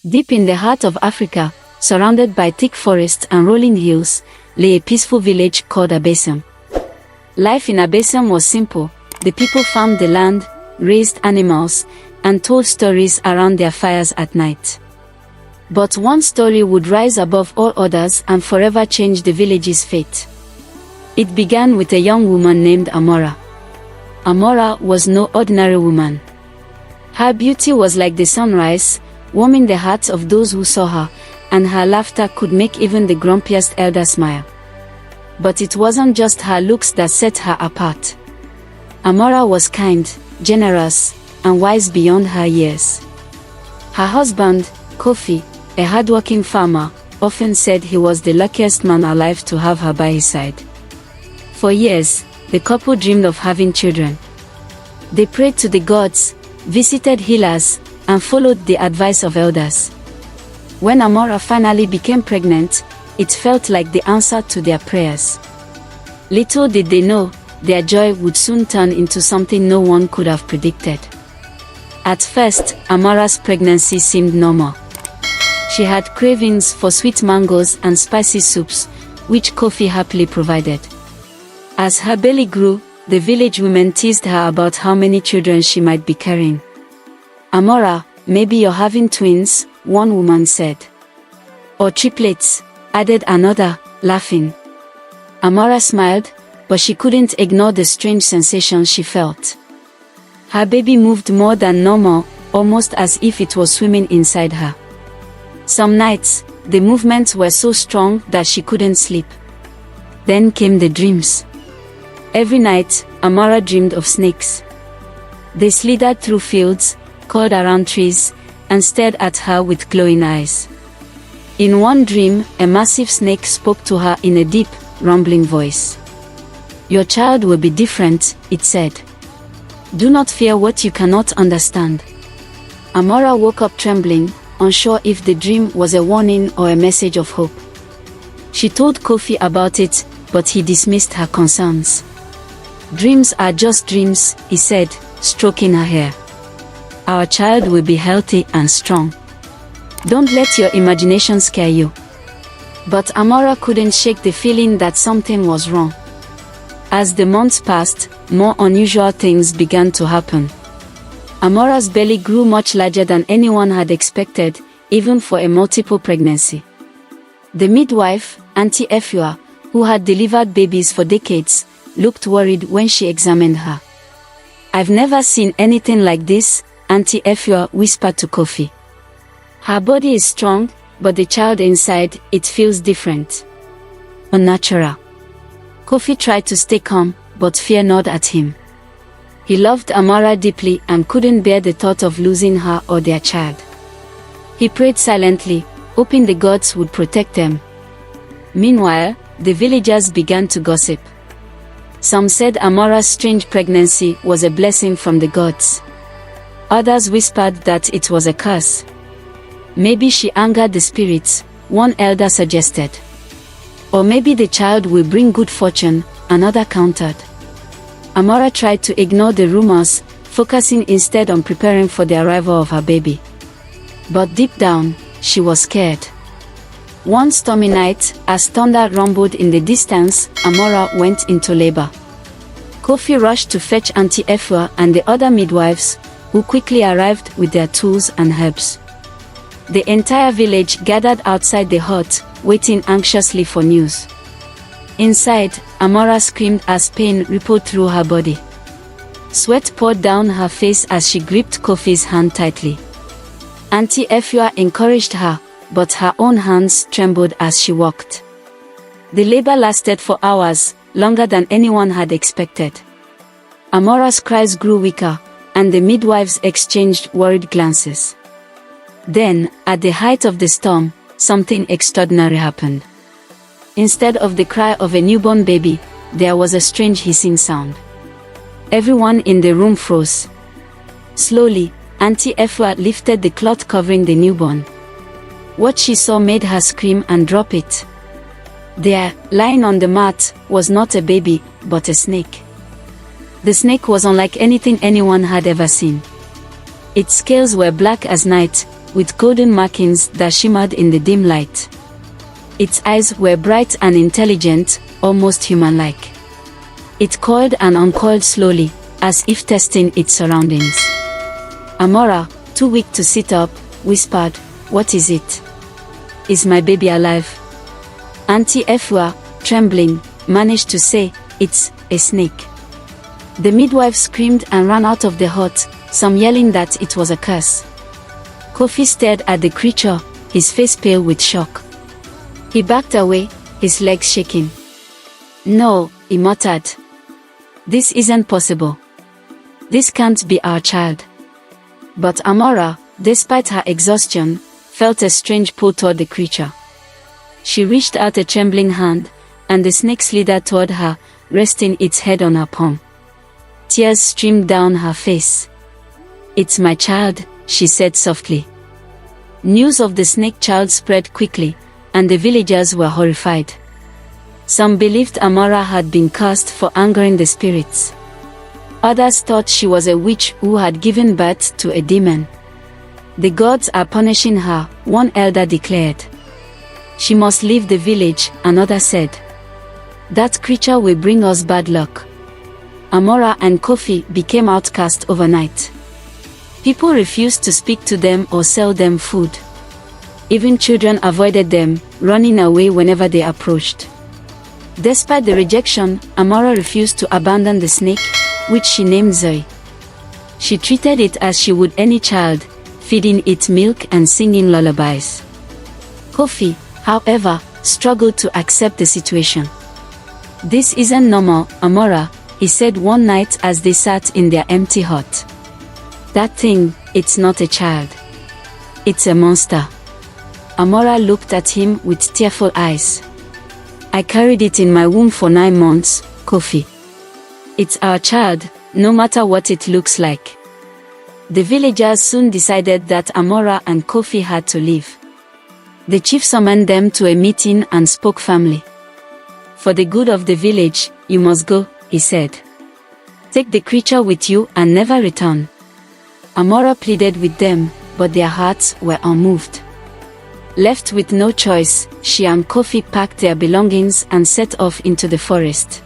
Deep in the heart of Africa, surrounded by thick forests and rolling hills, lay a peaceful village called Abasom. Life in Abasom was simple. The people farmed the land, raised animals, and told stories around their fires at night. But one story would rise above all others and forever change the village's fate. It began with a young woman named Amara. Amara was no ordinary woman. Her beauty was like the sunrise, warming the hearts of those who saw her, and her laughter could make even the grumpiest elder smile. But it wasn't just her looks that set her apart. Amara was kind, generous, and wise beyond her years. Her husband, Kofi, a hardworking farmer, often said he was the luckiest man alive to have her by his side. For years, the couple dreamed of having children. They prayed to the gods, visited healers, and followed the advice of elders. When Amara finally became pregnant, it felt like the answer to their prayers. Little did they know, their joy would soon turn into something no one could have predicted. At first, Amara's pregnancy seemed normal. She had cravings for sweet mangoes and spicy soups, which Kofi happily provided. As her belly grew, the village women teased her about how many children she might be carrying. "Amara, maybe you're having twins," one woman said. "Or triplets," added another, laughing. Amara smiled, but she couldn't ignore the strange sensation she felt. Her baby moved more than normal, almost as if it was swimming inside her. Some nights, the movements were so strong that she couldn't sleep. Then came the dreams. Every night, Amara dreamed of snakes. They slithered through fields, curled around trees, and stared at her with glowing eyes. In one dream, a massive snake spoke to her in a deep, rumbling voice. "Your child will be different," it said. "Do not fear what you cannot understand." Amara woke up trembling, unsure if the dream was a warning or a message of hope. She told Kofi about it, but he dismissed her concerns. "Dreams are just dreams," he said, stroking her hair. "Our child will be healthy and strong. Don't let your imagination scare you." But Amara couldn't shake the feeling that something was wrong. As the months passed, more unusual things began to happen. Amara's belly grew much larger than anyone had expected, even for a multiple pregnancy. The midwife, Auntie Efua, who had delivered babies for decades, looked worried when she examined her. "I've never seen anything like this," Auntie Efua whispered to Kofi. "Her body is strong, but the child inside, it feels different. Unnatural." Kofi tried to stay calm, but fear gnawed at him. He loved Amara deeply and couldn't bear the thought of losing her or their child. He prayed silently, hoping the gods would protect them. Meanwhile, the villagers began to gossip. Some said Amara's strange pregnancy was a blessing from the gods. Others whispered that it was a curse. "Maybe she angered the spirits," one elder suggested. "Or maybe the child will bring good fortune," another countered. Amara tried to ignore the rumors, focusing instead on preparing for the arrival of her baby. But deep down, she was scared. One stormy night, as thunder rumbled in the distance, Amara went into labor. Kofi rushed to fetch Auntie Efua and the other midwives, who quickly arrived with their tools and herbs. The entire village gathered outside the hut, waiting anxiously for news. Inside, Amara screamed as pain rippled through her body. Sweat poured down her face as she gripped Kofi's hand tightly. Auntie Efua encouraged her, but her own hands trembled as she walked. The labor lasted for hours, longer than anyone had expected. Amara's cries grew weaker, and the midwives exchanged worried glances. Then, at the height of the storm, something extraordinary happened. Instead of the cry of a newborn baby, there was a strange hissing sound. Everyone in the room froze. Slowly, Auntie Efua lifted the cloth covering the newborn. What she saw made her scream and drop it. There, lying on the mat, was not a baby, but a snake. The snake was unlike anything anyone had ever seen. Its scales were black as night, with golden markings that shimmered in the dim light. Its eyes were bright and intelligent, almost human-like. It coiled and uncoiled slowly, as if testing its surroundings. Amara, too weak to sit up, whispered, "What is it? Is my baby alive?" Auntie Efua, trembling, managed to say, "It's a snake." The midwife screamed and ran out of the hut, some yelling that it was a curse. Kofi stared at the creature, his face pale with shock. He backed away, his legs shaking. "No," he muttered. "This isn't possible. This can't be our child." But Amara, despite her exhaustion, felt a strange pull toward the creature. She reached out a trembling hand, and the snake slithered toward her, resting its head on her palm. Tears streamed down her face. "It's my child," she said softly. News of the snake child spread quickly, and the villagers were horrified. Some believed Amara had been cursed for angering the spirits. Others thought she was a witch who had given birth to a demon. "The gods are punishing her," one elder declared. "She must leave the village," another said. "That creature will bring us bad luck." Amara and Kofi became outcast overnight. People refused to speak to them or sell them food. Even children avoided them, running away whenever they approached. Despite the rejection, Amara refused to abandon the snake, which she named Zoe. She treated it as she would any child, feeding it milk and singing lullabies. Kofi, however, struggled to accept the situation. "This isn't normal, Amara," he said one night as they sat in their empty hut. "That thing, it's not a child. It's a monster." Amara looked at him with tearful eyes. "I carried it in my womb for 9 months, Kofi. It's our child, no matter what it looks like." The villagers soon decided that Amara and Kofi had to leave. The chief summoned them to a meeting and spoke firmly. "For the good of the village, you must go," he said. "Take the creature with you and never return." Amara pleaded with them, but their hearts were unmoved. Left with no choice, she and Kofi packed their belongings and set off into the forest.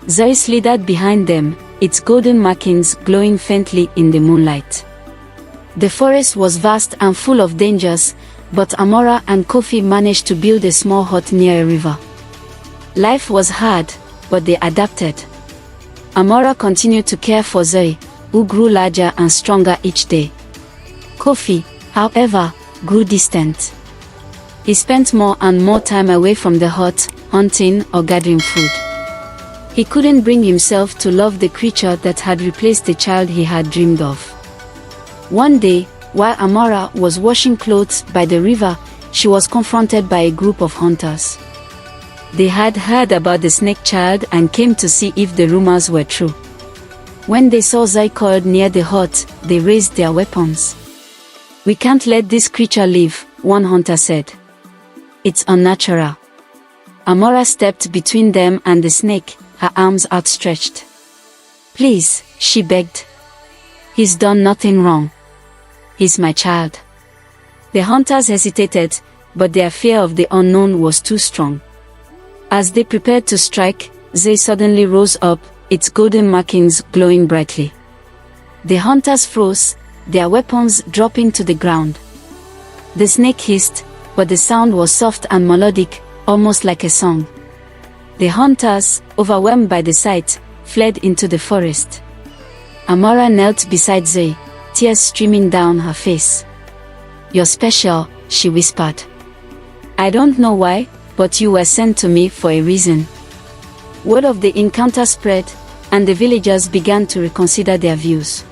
Zoe slithered behind them, its golden markings glowing faintly in the moonlight. The forest was vast and full of dangers, but Amara and Kofi managed to build a small hut near a river. Life was hard, but they adapted. Amara continued to care for Zoe, who grew larger and stronger each day. Kofi, however, grew distant. He spent more and more time away from the hut, hunting or gathering food. He couldn't bring himself to love the creature that had replaced the child he had dreamed of. One day, while Amara was washing clothes by the river, she was confronted by a group of hunters. They had heard about the snake child and came to see if the rumors were true. When they saw Zoe coiled near the hut, they raised their weapons. "We can't let this creature live," one hunter said. "It's unnatural." Amara stepped between them and the snake, her arms outstretched. "Please," she begged. "He's done nothing wrong. He's my child." The hunters hesitated, but their fear of the unknown was too strong. As they prepared to strike, Zoe suddenly rose up, its golden markings glowing brightly. The hunters froze, their weapons dropping to the ground. The snake hissed, but the sound was soft and melodic, almost like a song. The hunters, overwhelmed by the sight, fled into the forest. Amara knelt beside Zoe, tears streaming down her face. "You're special," she whispered. "I don't know why, but you were sent to me for a reason." Word of the encounter spread, and the villagers began to reconsider their views.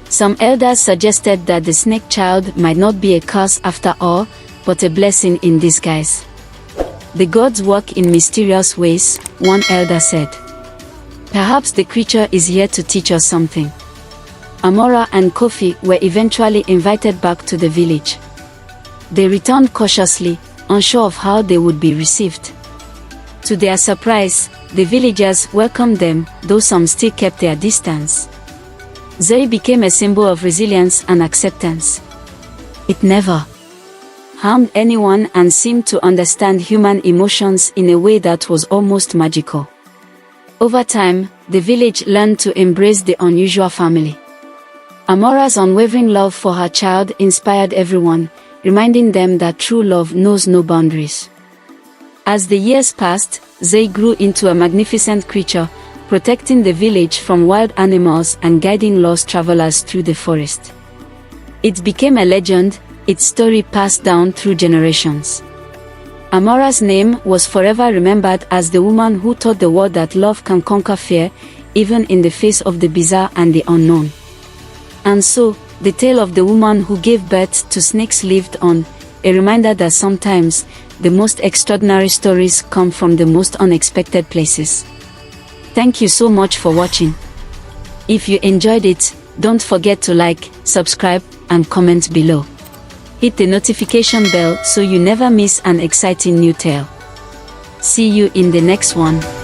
Some elders suggested that the snake child might not be a curse after all, but a blessing in disguise. "The gods work in mysterious ways," one elder said. "Perhaps the creature is here to teach us something." Amara and Kofi were eventually invited back to the village. They returned cautiously, unsure of how they would be received. To their surprise, the villagers welcomed them, though some still kept their distance. Zoe became a symbol of resilience and acceptance. It never harmed anyone and seemed to understand human emotions in a way that was almost magical. Over time, the village learned to embrace the unusual family. Amara's unwavering love for her child inspired everyone, reminding them that true love knows no boundaries. As the years passed, Zay grew into a magnificent creature, protecting the village from wild animals and guiding lost travelers through the forest. It became a legend, its story passed down through generations. Amara's name was forever remembered as the woman who taught the world that love can conquer fear, even in the face of the bizarre and the unknown. And so, the tale of the woman who gave birth to snakes lived on, a reminder that sometimes, the most extraordinary stories come from the most unexpected places. Thank you so much for watching. If you enjoyed it, don't forget to like, subscribe, and comment below. Hit the notification bell so you never miss an exciting new tale. See you in the next one.